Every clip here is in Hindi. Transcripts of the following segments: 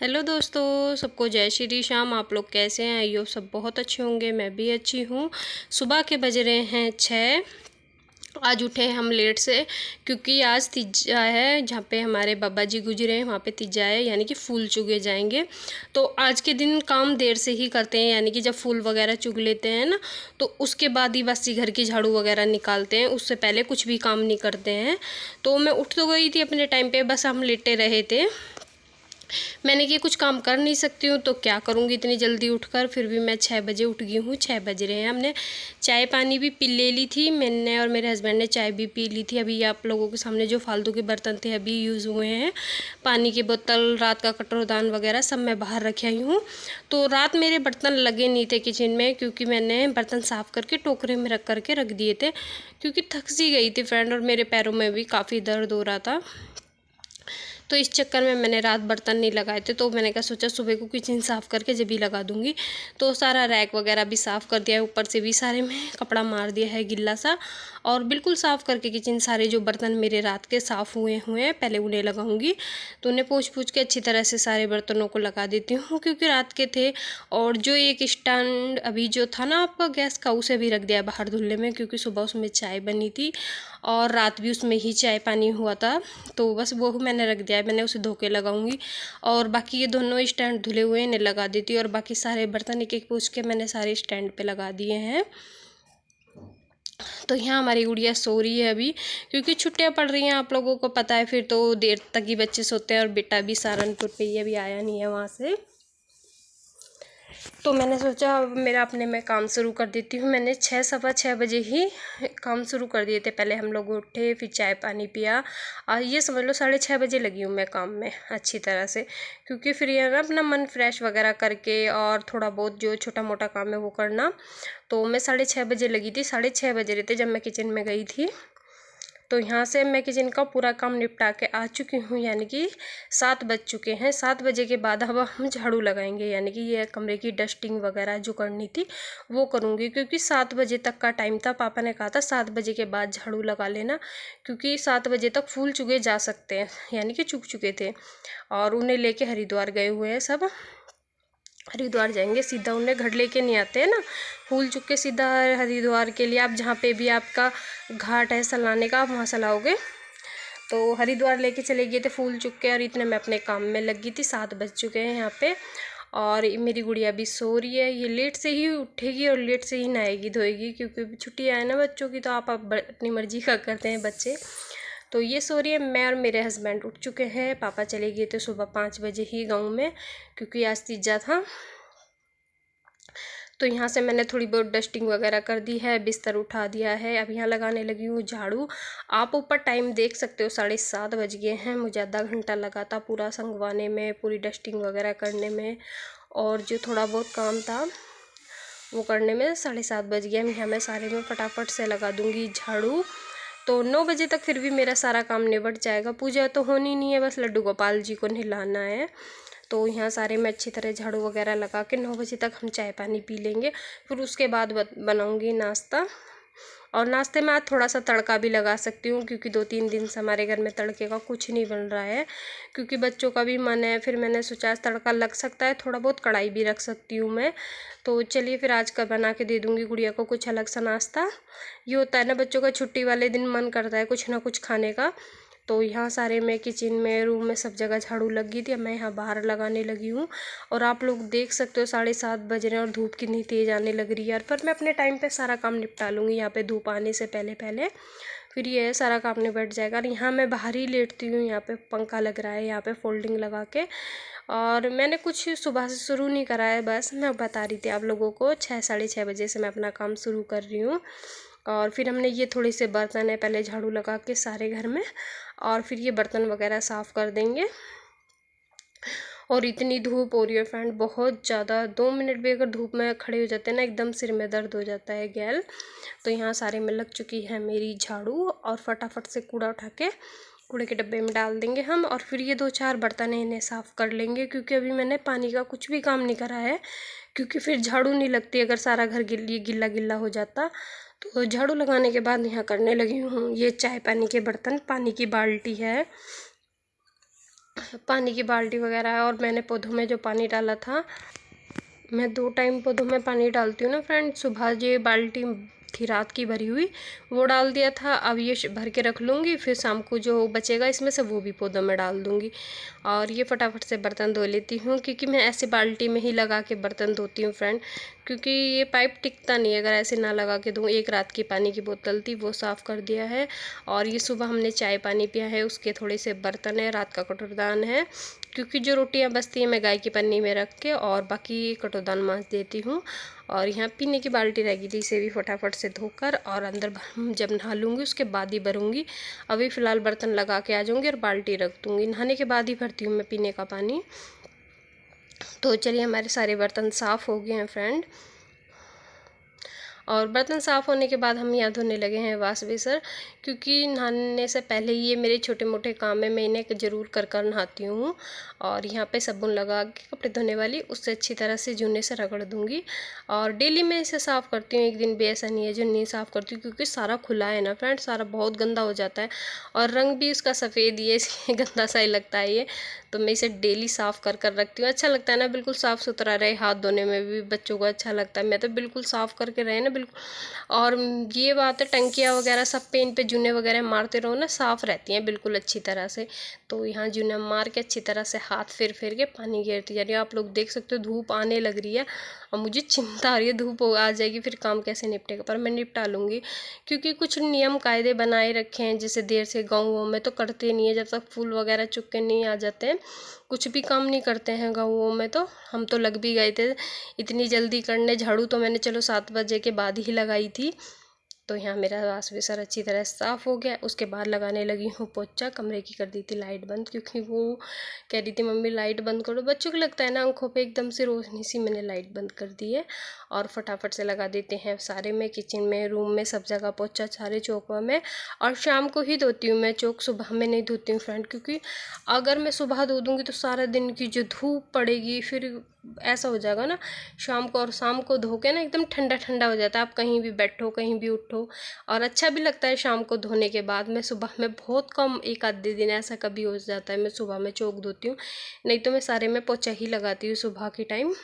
हेलो दोस्तों, सबको जय श्री श्याम। आप लोग कैसे हैं? यो सब बहुत अच्छे होंगे। मैं भी अच्छी हूँ। सुबह के बज रहे हैं 6। आज उठे हैं हम लेट से क्योंकि आज तीजा है, जहाँ पे हमारे बाबा जी गुजरे हैं वहाँ पे तीजा है, यानी कि फूल चुगे जाएंगे। तो आज के दिन काम देर से ही करते हैं, यानी कि जब फूल वगैरह चुग लेते हैं ना, तो उसके बाद ही बस घर की झाड़ू वगैरह निकालते हैं। उससे पहले कुछ भी काम नहीं करते हैं। तो मैं उठ तो गई थी अपने टाइम पे, बस हम लेटे रहे थे। मैंने कि कुछ काम कर नहीं सकती हूँ तो क्या करूँगी इतनी जल्दी उठकर। फिर भी मैं 6 बजे उठ गई हूँ। 6 बज रहे हैं। हमने चाय पानी भी पी ले ली थी, मैंने और मेरे हस्बैंड ने चाय भी पी ली थी। अभी आप लोगों के सामने जो फालतू के बर्तन थे अभी यूज़ हुए हैं। पानी की बोतल, रात का कटोरदान वगैरह सब मैं बाहर रखे आई हूँ। तो रात मेरे बर्तन लगे नहीं थे किचन में, क्योंकि मैंने बर्तन साफ़ करके टोकरे में रख करके रख दिए थे, क्योंकि थक सी गई थी फ्रेंड, और मेरे पैरों में भी काफ़ी दर्द हो रहा था। तो इस चक्कर में मैंने रात बर्तन नहीं लगाए थे। तो मैंने कहा सोचा सुबह को किचन साफ़ करके जब भी लगा दूँगी। तो सारा रैक वगैरह भी साफ़ कर दिया है, ऊपर से भी सारे में कपड़ा मार दिया है गिल्ला सा, और बिल्कुल साफ़ करके किचन सारे जो बर्तन मेरे रात के साफ़ हुए हैं पहले उन्हें लगाऊंगी। तो उन्हें पोंछ के अच्छी तरह से सारे बर्तनों को लगा देती हूँ, क्योंकि रात के थे। और जो एक स्टैंड अभी जो था ना आपका गैस का, उसे भी रख दिया बाहर धुलने में, क्योंकि सुबह उसमें चाय बनी थी और रात भी उसमें ही चाय पानी हुआ था। तो बस वो मैंने रख दिया है, मैंने उसे धो के लगाऊंगी। और बाकी ये दोनों स्टैंड धुले हुए इन्हें लगा देती हूँ, और बाकी सारे बर्तन एक एक पूछ के मैंने सारे स्टैंड पे लगा दिए हैं। तो यहाँ हमारी गुड़िया सो रही है अभी, क्योंकि छुट्टियाँ पड़ रही हैं, आप लोगों को पता है। फिर तो देर तक ही बच्चे सोते हैं, और बेटा भी सहारनपुर पे ही अभी आया नहीं है वहाँ से। तो मैंने सोचा मेरा अपने में काम शुरू कर देती हूँ। मैंने 6 सवा 6 बजे ही काम शुरू कर दिए थे। पहले हम लोग उठे, फिर चाय पानी पिया, और ये समझ लो 6:30 बजे लगी हूँ मैं काम में अच्छी तरह से, क्योंकि फिर ये ना अपना मन फ्रेश वगैरह करके और थोड़ा बहुत जो छोटा मोटा काम है वो करना। तो मैं 6:30 बजे लगी थी। 6:30 बजे रहे थे जब मैं किचन में गई थी। तो यहाँ से मैं किचन का पूरा काम निपटा के आ चुकी हूँ, यानी कि 7 बज चुके हैं। 7 बजे के बाद अब हम झाड़ू लगाएंगे, यानी कि ये कमरे की डस्टिंग वगैरह जो करनी थी वो करूँगी, क्योंकि 7 बजे तक का टाइम था। पापा ने कहा था 7 बजे के बाद झाड़ू लगा लेना, क्योंकि 7 बजे तक फूल चुगे जा सकते हैं, यानी कि चुग चुके थे। और उन्हें लेके हरिद्वार गए हुए हैं सब। हरिद्वार जाएंगे, सीधा उन्हें घर लेके नहीं आते हैं ना, फूल चुक के सीधा हरिद्वार के लिए। आप जहाँ पे भी आपका घाट है सलाने का, आप वहाँ सलाओगे। तो हरिद्वार लेके चले गए थे फूल चुक के, और इतने मैं अपने काम में लगी थी। 7 बज चुके हैं यहाँ पे। और मेरी गुड़िया भी सो रही है। ये लेट से ही उठेगी और लेट से ही नहाएगी धोएगी, क्योंकि छुट्टियाँ हैं ना बच्चों की, तो आप अपनी मर्जी का करते हैं बच्चे। तो ये सो रही है। मैं और मेरे हस्बैंड उठ चुके हैं। पापा चले गए थे सुबह 5 बजे ही गाँव में, क्योंकि आज तीजा था। तो यहाँ से मैंने थोड़ी बहुत डस्टिंग वगैरह कर दी है, बिस्तर उठा दिया है। अब यहाँ लगाने लगी हूँ झाड़ू। आप ऊपर टाइम देख सकते हो, 7:30 बज गए हैं। मुझे आधा घंटा लगा था पूरा संगवाने में, पूरी डस्टिंग वगैरह करने में, और जो थोड़ा बहुत काम था वो करने में 7:30 बज गया। यहाँ मैं सारे में फटाफट से लगा दूँगी झाड़ू। तो 9 बजे तक फिर भी मेरा सारा काम निपट जाएगा। पूजा तो होनी नहीं है, बस लड्डू गोपाल जी को नहलाना है। तो यहाँ सारे में अच्छी तरह झाड़ू वगैरह लगा के 9 बजे तक हम चाय पानी पी लेंगे। फिर उसके बाद बनाऊँगी नाश्ता। और नाश्ते में आज थोड़ा सा तड़का भी लगा सकती हूँ, क्योंकि 2-3 दिन से हमारे घर में तड़के का कुछ नहीं बन रहा है, क्योंकि बच्चों का भी मन है। फिर मैंने सोचा आज तड़का लग सकता है, थोड़ा बहुत कढ़ाई भी रख सकती हूँ मैं। तो चलिए फिर आज का बना के दे दूँगी गुड़िया को कुछ अलग सा नाश्ता। ये होता है ना बच्चों का, छुट्टी वाले दिन मन करता है कुछ ना कुछ खाने का। तो यहाँ सारे में किचन में, रूम में, सब जगह झाड़ू लग गई थी। अब मैं यहाँ बाहर लगाने लगी हूँ। और आप लोग देख सकते हो 7:30 बज रहे हैं और धूप कितनी तेज़ आने लग रही है यार। पर मैं अपने टाइम पे सारा काम निपटा लूँगी, यहाँ पे धूप आने से पहले पहले। फिर ये सारा काम निपट जाएगा। और यहाँ मैं बाहर ही लेटती हूँ, यहाँ पे पंखा लग रहा है, यहाँ पे फोल्डिंग लगा के। और मैंने कुछ सुबह से शुरू नहीं करा है, बस मैं बता रही थी आप लोगों को। 6-6:30 बजे से मैं अपना काम शुरू कर रही हूँ। और फिर हमने ये थोड़े से बर्तन है पहले झाड़ू लगा के सारे घर में, और फिर ये बर्तन वगैरह साफ़ कर देंगे। और इतनी धूप हो रही है फ्रेंड, बहुत ज़्यादा। 2 मिनट भी अगर धूप में खड़े हो जाते हैं ना, एकदम सिर में दर्द हो जाता है गैल। तो यहाँ सारे में लग चुकी है मेरी झाड़ू, और फटाफट से कूड़ा उठा के कूड़े के डब्बे में डाल देंगे हम। और फिर ये 2-4 बर्तन है, इन्हें साफ़ कर लेंगे, क्योंकि अभी मैंने पानी का कुछ भी काम नहीं करा है, क्योंकि फिर झाड़ू नहीं लगती अगर सारा घर गिल्ला गिल्ला हो जाता। तो झाड़ू लगाने के बाद यहाँ करने लगी हूँ ये चाय पानी के बर्तन। पानी की बाल्टी है, पानी की बाल्टी वगैरह है। और मैंने पौधों में जो पानी डाला था, मैं 2 टाइम पौधों में पानी डालती हूँ ना फ्रेंड। सुबह ये बाल्टी थी रात की भरी हुई, वो डाल दिया था। अब ये भर के रख लूँगी, फिर शाम को जो बचेगा इसमें से वो भी पौधों में डाल दूँगी। और ये फटाफट से बर्तन धो लेती हूँ, क्योंकि मैं ऐसे बाल्टी में ही लगा के बर्तन धोती हूँ फ्रेंड, क्योंकि ये पाइप टिकता नहीं है अगर ऐसे ना लगा के दूँ। एक रात की पानी की बोतल थी, वो साफ़ कर दिया है। और ये सुबह हमने चाय पानी पिया है, उसके थोड़े से बर्तन है, रात का कटोरदान है, क्योंकि जो रोटियां बचती हैं मैं गाय की पन्नी में रख के और बाकी कटोरदान मांज देती हूँ। और यहाँ पीने की बाल्टी रह गई थी, इसे भी फटाफट से धोकर और अंदर जब नहा लूँगी उसके बाद ही भरूँगी। अभी फ़िलहाल बर्तन लगा के आ जाऊँगी और बाल्टी रख दूँगी। नहाने के बाद ही भरती हूँ मैं पीने का पानी। तो चलिए, हमारे सारे बर्तन साफ़ हो गए हैं फ्रेंड। और बर्तन साफ़ होने के बाद हम यहाँ धोने लगे हैं वाश बेसिन, क्योंकि नहाने से पहले ये मेरे छोटे मोटे काम है, मैं इन्हें ज़रूर कर नहाती हूँ। और यहाँ पे साबुन लगा के कपड़े धोने वाली, उससे अच्छी तरह से जूने से रगड़ दूँगी। और डेली मैं इसे साफ़ करती हूँ, एक दिन भी ऐसा नहीं है जो नहीं साफ़ करती हूँ, क्योंकि सारा खुला है ना फ्रेंड, सारा बहुत गंदा हो जाता है। और रंग भी उसका सफ़ेद ही है, इसलिए गंदा सा ही लगता है ये। तो मैं इसे डेली साफ़ कर रखती हूँ। अच्छा लगता है ना, बिल्कुल साफ़ सुथरा रहे, हाथ धोने में भी बच्चों को अच्छा लगता है। मैं तो बिल्कुल साफ़ करके रहे ना बिल्कुल। और ये बात है, टंकियाँ वगैरह सब पे इन पे जूने वगैरह मारते रहो ना, साफ़ रहती हैं बिल्कुल अच्छी तरह से। तो यहाँ जूना मार के अच्छी तरह से हाथ फेर के पानी गिरती जा रही है। आप लोग देख सकते हो धूप आने लग रही है और मुझे चिंता आ रही है धूप आ जाएगी फिर काम कैसे निपटेगा, पर मैं निपटा लूँगी, क्योंकि कुछ नियम कायदे बनाए रखे हैं। जैसे देर से गाँवों में तो करते नहीं है, जब तक फूल वगैरह चुग के नहीं आ जाते हैं कुछ भी काम नहीं करते हैं गाँवों में। तो हम तो लग भी गए थे इतनी जल्दी करने। झाड़ू तो मैंने चलो 7 बजे के बाद ही लगाई थी। तो यहाँ मेरा वाश बेसिन अच्छी तरह साफ़ हो गया। उसके बाद लगाने लगी हूँ पोछा। कमरे की कर दी थी लाइट बंद, क्योंकि वो कह रही थी मम्मी लाइट बंद करो। बच्चों को लगता है ना आंखों पे एकदम से रोशनी सी, मैंने लाइट बंद कर दी है। और फटाफट से लगा देते हैं सारे में, किचन में, रूम में, सब जगह पोछा, सारे चौकों में। और शाम को ही धोती हूँ मैं चौक, सुबह में नहीं धोती हूँ फ्रेंड, क्योंकि अगर मैं सुबह धो दूँगी तो सारा दिन की जो धूप पड़ेगी फिर ऐसा हो जाएगा ना शाम को। और शाम को धो के ना एकदम ठंडा ठंडा हो जाता है, आप कहीं भी बैठो कहीं भी उठो, और अच्छा भी लगता है शाम को धोने के बाद। मैं सुबह में बहुत कम, एक आधे दिन ऐसा कभी हो जाता है मैं सुबह में चौक धोती हूँ, नहीं तो मैं सारे में पोछा ही लगाती हूँ सुबह के टाइम।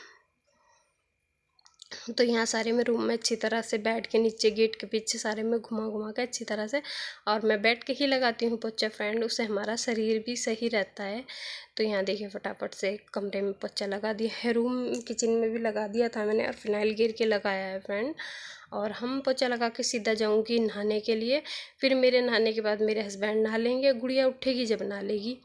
तो यहाँ सारे में रूम में अच्छी तरह से बैठ के, नीचे गेट के पीछे सारे में घुमा के अच्छी तरह से, और मैं बैठ के ही लगाती हूँ पोछा फ्रेंड, उससे हमारा शरीर भी सही रहता है। तो यहाँ देखिए फटाफट से कमरे में पोछा लगा दिया है, रूम किचन में भी लगा दिया था मैंने, और फिनाइल गिर के लगाया है फ्रेंड। और हम पोछा लगा के सीधा जाऊँगी नहाने के लिए। फिर मेरे नहाने के बाद मेरे हस्बैंड नहा लेंगे, गुड़िया उठेगी जब नहा लेगी।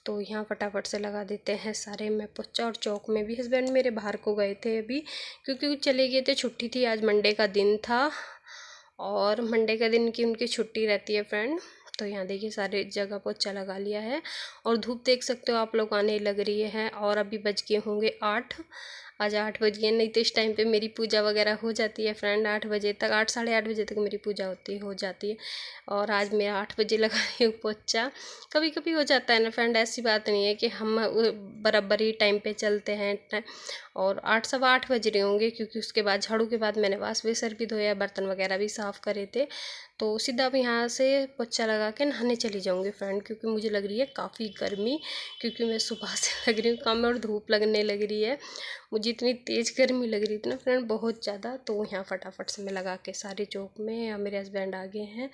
तो यहाँ फटाफट से लगा देते हैं सारे में पोछा। और चौक में भी हस्बैंड मेरे बाहर को गए थे अभी, क्योंकि वो चले गए थे, छुट्टी थी, आज मंडे का दिन था और मंडे का दिन की उनकी छुट्टी रहती है फ्रेंड। तो यहाँ देखिए सारे जगह पोछा लगा लिया है। और धूप देख सकते हो आप लोग आने लग रही है, और अभी बज गए होंगे 8। आज 8 बज गए, नहीं तो इस टाइम पे मेरी पूजा वगैरह हो जाती है फ्रेंड, 8 बजे तक, 8 साढ़े 8 बजे तक मेरी पूजा हो जाती है। और आज मैं 8 बजे लगा रही हूँ पोछा। कभी कभी हो जाता है ना फ्रेंड, ऐसी बात नहीं है कि हम बराबर ही टाइम पे चलते हैं। और 8 सवा 8 बज रहे होंगे, क्योंकि उसके बाद झाड़ू के बाद मैंने वाश बेसिन भी धोया, बर्तन वगैरह भी साफ़ करे थे। तो सीधा अब यहाँ से पोछा लगा के नहाने चली जाऊँगी फ्रेंड, क्योंकि मुझे लग रही है काफ़ी गर्मी, क्योंकि मैं सुबह से लग रही हूँ काम में और धूप लगने लग रही है। मुझे इतनी तेज़ गर्मी लग रही थी ना फ्रेंड, बहुत ज़्यादा। तो यहाँ फटाफट से मैं लगा के सारे चौक में, या मेरे हस्बैंड आ गए हैं,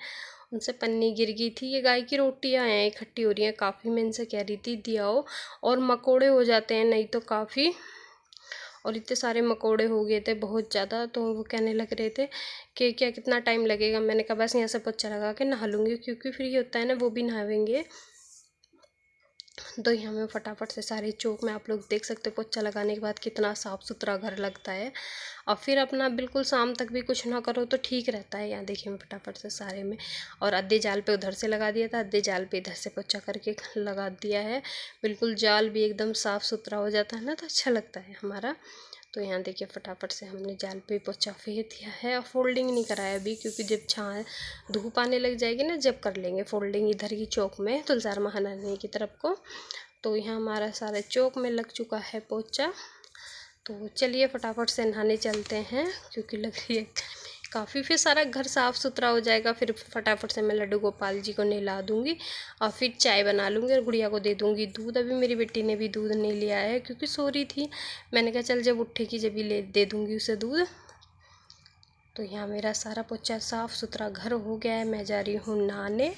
उनसे पन्नी गिर गई थी। ये गाय की रोटियाँ हैं इकट्ठी हो रही हैं काफ़ी, मैं इनसे कह रही थी दियाओ, और मकोड़े हो जाते हैं नहीं तो काफ़ी। और इतने सारे मकोड़े हो गए थे बहुत ज़्यादा, तो वो कहने लग रहे थे कि क्या कितना टाइम लगेगा। मैंने कहा बस यहाँ से पोछा लगा के नहा लूँगी, क्योंकि फिर ये होता है ना वो भी नहावेंगे। तो यहाँ मैं फटाफट से सारे चौक में, आप लोग देख सकते हो पोछा लगाने के बाद कितना साफ़ सुथरा घर लगता है। और फिर अपना बिल्कुल शाम तक भी कुछ ना करो तो ठीक रहता है। यहाँ देखिए मैं फटाफट से सारे में, और अद्धे जाल पे उधर से लगा दिया था, अद्धे जाल पे इधर से पोछा करके लगा दिया है। बिल्कुल जाल भी एकदम साफ़ सुथरा हो जाता है ना, तो अच्छा लगता है हमारा। तो यहाँ देखिए फटाफट से हमने जाल पे पोछा फेर दिया है, और फोल्डिंग नहीं कराया अभी, क्योंकि जब धूप आने लग जाएगी ना जब कर लेंगे फोल्डिंग इधर की चौक में, तुलजार महारानी की तरफ को। तो यहाँ हमारा सारे चौक में लग चुका है पोछा। तो चलिए फटाफट से नहाने चलते हैं, क्योंकि लग रही है काफ़ी फिर सारा घर साफ़ सुथरा हो जाएगा। फिर फटाफट से मैं लड्डू गोपाल जी को नहला दूँगी और फिर चाय बना लूँगी और गुड़िया को दे दूँगी दूध। अभी मेरी बेटी ने भी दूध नहीं लिया है क्योंकि सो रही थी। मैंने कहा चल जब उठेगी जब ही ले दे दूँगी उसे दूध। तो यहाँ मेरा सारा पोछा साफ़ सुथरा घर हो गया है। मैं जा रही हूँ नहाने।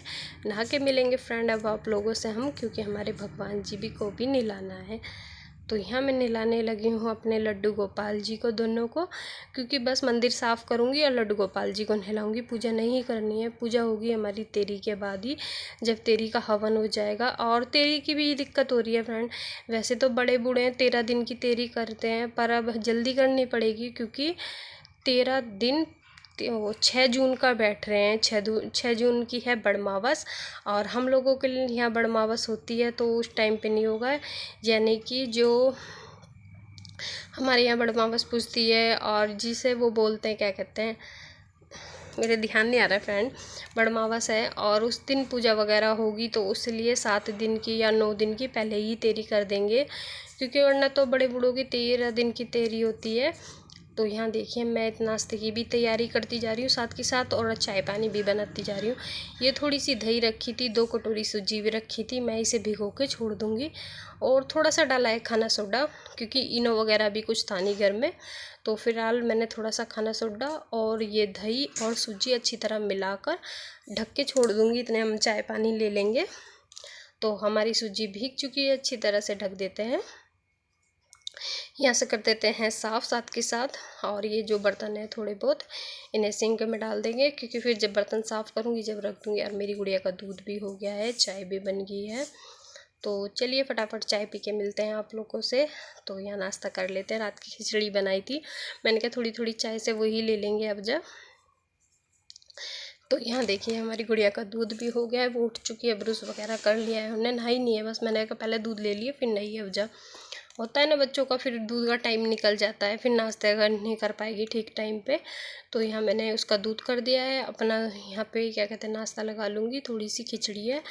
नहा के मिलेंगे फ्रेंड अब आप लोगों से हम, क्योंकि हमारे भगवान जी भी को भी नहलाना है। तो यहाँ मैं नहलाने लगी हूँ अपने लड्डू गोपाल जी को दोनों को, क्योंकि बस मंदिर साफ़ करूँगी और लड्डू गोपाल जी को नहलाऊँगी। पूजा नहीं करनी है, पूजा होगी हमारी तेरी के बाद ही, जब तेरी का हवन हो जाएगा। और तेरी की भी दिक्कत हो रही है फ्रेंड। वैसे तो बड़े बूढ़े हैं 13 दिन की तेरी करते हैं, पर अब जल्दी करनी पड़ेगी क्योंकि 13 दिन वो 6 जून का बैठ रहे हैं। 6 जून की है बड़मावस, और हम लोगों के लिए यहाँ बड़मावस होती है तो उस टाइम पे नहीं होगा। यानी कि जो हमारे यहाँ बड़मावस पूजती है और जिसे वो बोलते हैं क्या कहते हैं, मेरे ध्यान नहीं आ रहा है फ्रेंड। बड़मावस है और उस दिन पूजा वगैरह होगी, तो उसलिए 7 दिन की या 9 दिन की पहले ही तेरी कर देंगे, क्योंकि वरना तो बड़े बूढ़ों की 13 दिन की तेरी होती है। तो यहाँ देखिए मैं नाश्ते की भी तैयारी करती जा रही हूँ साथ के साथ, और चाय पानी भी बनाती जा रही हूँ। ये थोड़ी सी दही रखी थी, 2 कटोरी सूजी भी रखी थी, मैं इसे भिगो के छोड़ दूँगी। और थोड़ा सा डाला है खाना सोडा, क्योंकि इनो वगैरह भी कुछ था नहीं घर में। तो फिलहाल मैंने थोड़ा सा खाना सोडा और ये दही और सूजी अच्छी तरह मिलाकर ढक के छोड़ दूँगी। इतने हम चाय पानी ले लेंगे। तो हमारी सूजी भीग चुकी है, अच्छी तरह से ढक देते हैं। यहाँ से कर देते हैं साफ़ साथ के साथ। और ये जो बर्तन है थोड़े बहुत इन्हें सिंक में डाल देंगे, क्योंकि फिर जब बर्तन साफ़ करूँगी जब रख दूँगी। और मेरी गुड़िया का दूध भी हो गया है, चाय भी बन गई है। तो चलिए फटाफट चाय पी के मिलते हैं आप लोगों से। तो यहाँ नाश्ता कर लेते हैं। रात की खिचड़ी बनाई थी, मैंने कहा थोड़ी थोड़ी चाय से वही ले लेंगे अब जब। तो यहाँ देखिए हमारी गुड़िया का दूध भी हो गया है, वो उठ चुकी है, ब्रश वगैरह कर लिया है, उन्हें नहाई नहीं है। बस मैंने कहा पहले दूध ले लिए फिर नहाई है। अब जब होता है ना बच्चों का, फिर दूध का टाइम निकल जाता है, फिर नाश्ते अगर नहीं कर पाएगी ठीक टाइम पे। तो यहाँ मैंने उसका दूध कर दिया है। अपना यहाँ पे क्या कहते हैं नाश्ता लगा लूँगी। थोड़ी सी खिचड़ी है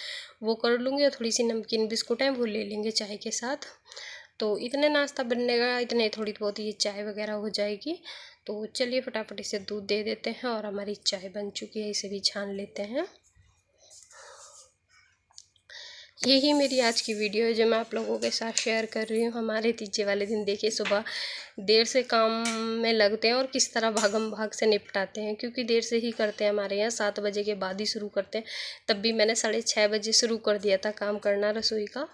वो कर लूँगी, और थोड़ी सी नमकीन बिस्कुट है वो ले लेंगे चाय के साथ। तो इतने नाश्ता बनने का, इतने थोड़ी बहुत ये चाय वगैरह हो जाएगी। तो चलिए फटाफट इसे दूध दे देते हैं। और हमारी चाय बन चुकी है, इसे भी छान लेते हैं। यही मेरी आज की वीडियो है जो मैं आप लोगों के साथ शेयर कर रही हूँ। हमारे तीजे वाले दिन देखिए सुबह देर से काम में लगते हैं और किस तरह भागम भाग से निपटाते हैं, क्योंकि देर से ही करते हैं। हमारे यहाँ 7 बजे के बाद ही शुरू करते हैं। तब भी मैंने 6:30 बजे शुरू कर दिया था काम करना रसोई का।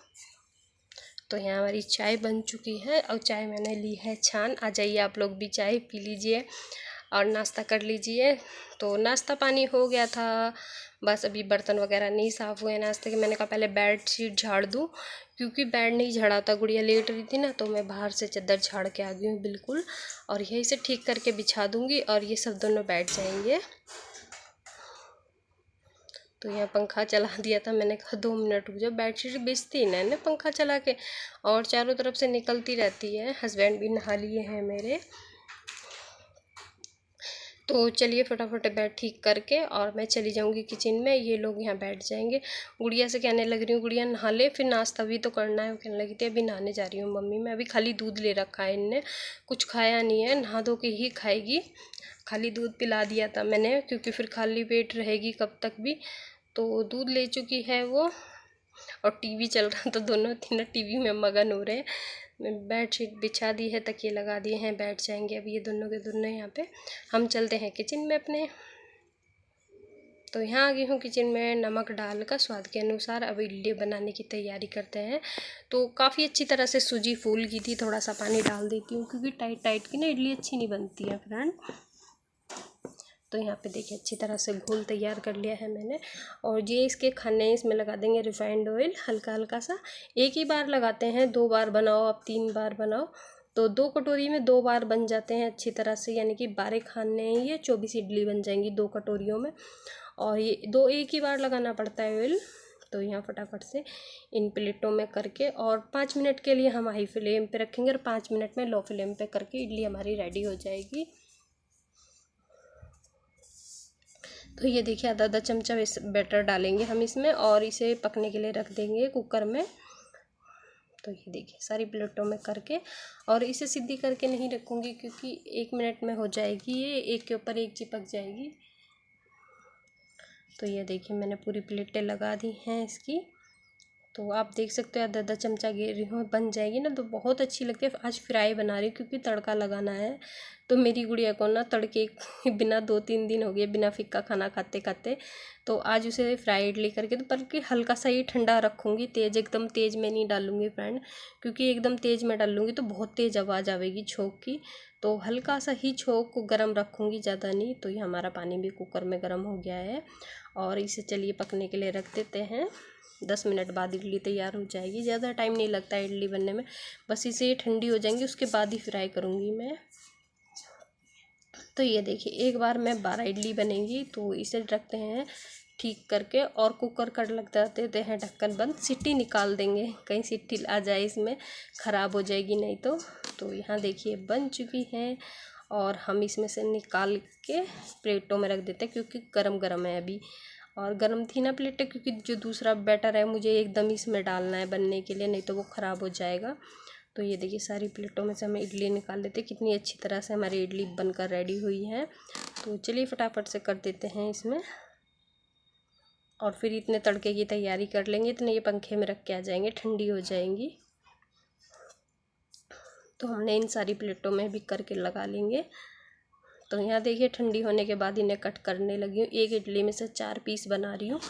तो यहाँ हमारी चाय बन चुकी है और चाय मैंने ली है छान। आ जाइए आप लोग भी चाय पी लीजिए और नाश्ता कर लीजिए। तो नाश्ता पानी हो गया था, बस अभी बर्तन वगैरह नहीं साफ़ हुए नाश्ते के। मैंने कहा पहले बेड शीट झाड़ दूँ, क्योंकि बेड नहीं झाड़ा था, गुड़िया लेट रही थी ना, तो मैं बाहर से चादर झाड़ के आ गई हूँ बिल्कुल। और यही से ठीक करके बिछा दूँगी और ये सब दोनों बैठ जाएंगे। तो यहाँ पंखा चला दिया था, मैंने कहा 2 मिनट रुक जाओ। बेडशीट बिछती है ना पंखा चला के, और चारों तरफ से निकलती रहती है। हस्बैंड भी नहा लिए हैं मेरे। तो चलिए फटाफट बेड ठीक करके और मैं चली जाऊंगी किचन में। ये लोग यहाँ बैठ जाएंगे। गुड़िया से कहने लग रही हूँ गुड़िया नहा ले, फिर नाश्ता भी तो करना है। वो कहने लगी थी अभी नहाने जा रही हूँ मम्मी मैं। अभी खाली दूध ले रखा है इनने, कुछ खाया नहीं है, नहा धो के ही खाएगी। खाली दूध पिला दिया था मैंने, क्योंकि फिर खाली पेट रहेगी कब तक भी। तो दूध ले चुकी है वो, और टीवी चल रहा था, दोनों तीनों टीवी में मगन हो रहे हैं। मैं बेडशीट बिछा दी है, तकिए लगा दिए हैं, बैठ जाएंगे अब ये दोनों के दोनों यहाँ पे। हम चलते हैं किचन में अपने। तो यहाँ आ गई हूँ किचन में, नमक डालकर स्वाद के अनुसार अब इडली बनाने की तैयारी करते हैं। तो काफ़ी अच्छी तरह से सूजी फूल की थी, थोड़ा सा पानी डाल देती हूँ क्योंकि टाइट टाइट की ना इडली अच्छी नहीं बनती है फ्रेंड। तो यहाँ पे देखिए अच्छी तरह से घोल तैयार कर लिया है मैंने। और ये इसके खाने, इसमें लगा देंगे रिफाइंड ऑयल हल्का हल्का सा। एक ही बार लगाते हैं, 2 बार बनाओ आप 3 बार बनाओ तो 2 कटोरी में 2 बार बन जाते हैं अच्छी तरह से। यानी कि 12 खाने हैं, ये 24 इडली बन जाएंगी 2 कटोरियों में। और ये एक ही बार लगाना पड़ता है ऑयल। तो यहाँ फटाफट से इन प्लेटों में करके, और 5 मिनट के लिए हम हाई फ्लेम पे रखेंगे और 5 मिनट में लो फ्लेम पे करके इडली हमारी रेडी हो जाएगी। तो ये देखिए आधा चमचा बैटर डालेंगे हम इसमें, और इसे पकने के लिए रख देंगे कुकर में। तो ये देखिए सारी प्लेटों में करके, और इसे सीधी करके नहीं रखूँगी क्योंकि 1 मिनट में हो जाएगी, ये एक के ऊपर एक चिपक जाएगी। तो ये देखिए मैंने पूरी प्लेटें लगा दी हैं इसकी। तो आप देख सकते हो आधा आधा चमचा गिर रही हूँ, बन जाएगी ना तो बहुत अच्छी लगती है। आज फ्राई बना रही हूँ क्योंकि तड़का लगाना है। तो मेरी गुड़िया को ना तड़के बिना 2-3 दिन हो गए बिना फिक्का खाना खाते खाते, तो आज उसे फ्राई इडली करके, तो बल्कि हल्का सा ही ठंडा रखूँगी, तेज़ एकदम तेज़ में नहीं डालूँगी फ्रेंड, क्योंकि एकदम तेज़ में डालूँगी तो बहुत तेज़ आवाज़ आवेगी छोंक की। तो हल्का सा ही छोंक को गर्म रखूँगी, ज़्यादा नहीं। तो ये हमारा पानी भी कुकर में गर्म हो गया है और इसे चलिए पकने के लिए रख देते हैं। 10 मिनट बाद इडली तैयार हो जाएगी, ज़्यादा टाइम नहीं लगता है इडली बनने में, बस इसे ठंडी हो जाएंगी उसके बाद ही फ्राई करूँगी मैं। तो ये देखिए एक बार में 12 इडली बनेंगी, तो इसे रखते हैं ठीक करके और कुकर का लग देते हैं ढक्कन बंद, सीटी निकाल देंगे, कहीं सीटी आ जाए इसमें ख़राब हो जाएगी नहीं तो। तो यहाँ देखिए बन चुकी हैं और हम इसमें से निकाल के प्लेटों में रख देते हैं क्योंकि गरम गरम है अभी, और गरम थी ना प्लेटें, क्योंकि जो दूसरा बैटर है मुझे एकदम इसमें डालना है बनने के लिए, नहीं तो वो ख़राब हो जाएगा। तो ये देखिए सारी प्लेटों में से हमें इडली निकाल लेते, कितनी अच्छी तरह से हमारी इडली बनकर रेडी हुई है। तो चलिए फटाफट से कर देते हैं इसमें, और फिर इतने तड़के की तैयारी कर लेंगे, इतने ये पंखे में रख के आ जाएंगे, ठंडी हो जाएंगी। तो हमने इन सारी प्लेटों में भी करके लगा लेंगे। तो यहाँ देखिए ठंडी होने के बाद इन्हें कट करने लगी हूँ। एक इडली में से 4 पीस बना रही हूँ,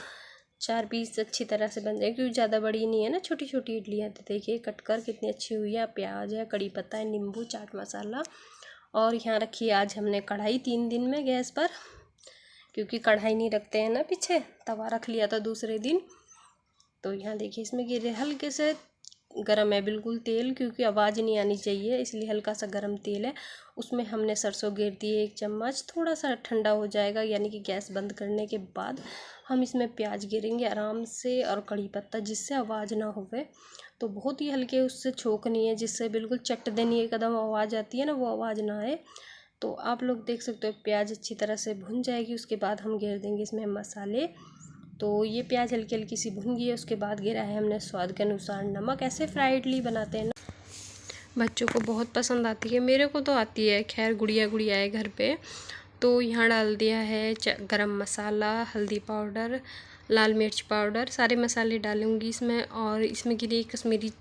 4 पीस अच्छी तरह से बन जाए क्योंकि ज़्यादा बड़ी नहीं है ना, छोटी छोटी इडली है। तो देखिए कट कर कितनी अच्छी हुई है। प्याज है, कड़ी पत्ता है, नींबू, चाट मसाला, और यहाँ रखी है आज हमने कढ़ाई 3 दिन में गैस पर, क्योंकि कढ़ाई नहीं रखते हैं ना, पीछे तवा रख लिया था दूसरे दिन। तो यहाँ देखिए इसमें गिरे हल्के से गरम है बिल्कुल तेल, क्योंकि आवाज़ नहीं आनी चाहिए इसलिए हल्का सा गरम तेल है। उसमें हमने सरसों गिर दी है 1 चम्मच, थोड़ा सा ठंडा हो जाएगा यानी कि गैस बंद करने के बाद हम इसमें प्याज गिरेंगे आराम से, और कड़ी पत्ता, जिससे आवाज़ ना होवे। तो बहुत ही हल्के उससे छोंकनी है, जिससे बिल्कुल चट देनी एक कदम आवाज़ आती है ना, वो आवाज़ ना आए। तो आप लोग देख सकते हो प्याज अच्छी तरह से भुन जाएगी, उसके बाद हम घेर देंगे इसमें मसाले। तो ये प्याज हल्की हल्की सी भुन गई है, उसके बाद गिरा है हमने स्वाद के अनुसार नमक। ऐसे फ्राई इडली बनाते हैं ना, बच्चों को बहुत पसंद आती है, मेरे को तो आती है, खैर गुड़िया गुड़िया है घर पे। तो यहाँ डाल दिया है गरम मसाला, हल्दी पाउडर, लाल मिर्च पाउडर, सारे मसाले डालूँगी इसमें। और इसमें गिरी कश्मीरी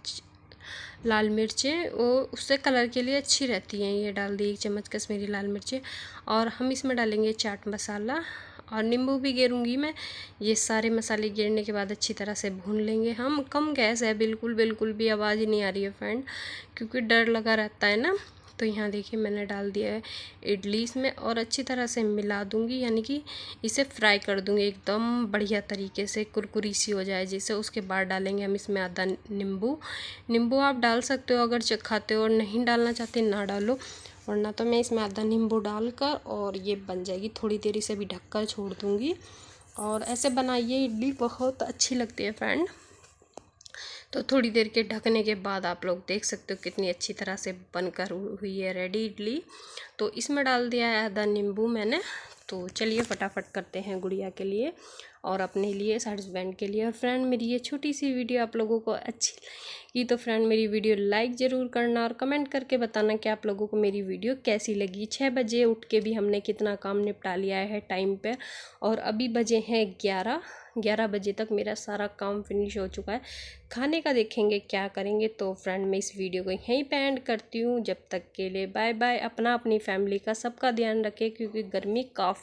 लाल मिर्चें, वो उससे कलर के लिए अच्छी रहती हैं, ये डाल दी 1 चम्मच कश्मीरी लाल मिर्चें। और हम इसमें डालेंगे चाट मसाला, और नींबू भी गिरूँगी मैं। ये सारे मसाले गिरने के बाद अच्छी तरह से भून लेंगे हम। कम गैस है, बिल्कुल बिल्कुल भी आवाज़ नहीं आ रही है फ्रेंड, क्योंकि डर लगा रहता है ना। तो यहाँ देखिए मैंने डाल दिया है इडली इसमें, और अच्छी तरह से मिला दूँगी, यानी कि इसे फ्राई कर दूँगी एकदम बढ़िया तरीके से, कुरकुरी सी हो जाए जैसे। उसके बाद डालेंगे हम इसमें आधा नींबू आप डाल सकते हो अगर खाते हो, और नहीं डालना चाहते ना डालो, वरना तो मैं इसमें आधा नींबू डालकर और ये बन जाएगी। थोड़ी देर इसे भी ढककर छोड़ दूँगी, और ऐसे बनाइए इडली, बहुत अच्छी लगती है फ्रेंड। तो थोड़ी देर के ढकने के बाद आप लोग देख सकते हो कितनी अच्छी तरह से बनकर हुई है रेडी इडली। तो इसमें डाल दिया है आधा नींबू मैंने। तो चलिए फटाफट करते हैं गुड़िया के लिए और अपने लिए, हस्बैंड के लिए। और फ्रेंड मेरी ये छोटी सी वीडियो आप लोगों को अच्छी लगी तो फ्रेंड मेरी वीडियो लाइक ज़रूर करना, और कमेंट करके बताना कि आप लोगों को मेरी वीडियो कैसी लगी। 6 बजे उठ के भी हमने कितना काम निपटा लिया है टाइम पे, और अभी बजे हैं 11 बजे तक मेरा सारा काम फिनिश हो चुका है। खाने का देखेंगे क्या करेंगे। तो फ्रेंड मैं इस वीडियो को यहीं पे एंड करती हूँ, जब तक के लिए बाय बाय। अपनी फैमिली का सबका ध्यान रखें, क्योंकि गर्मी काफ़ी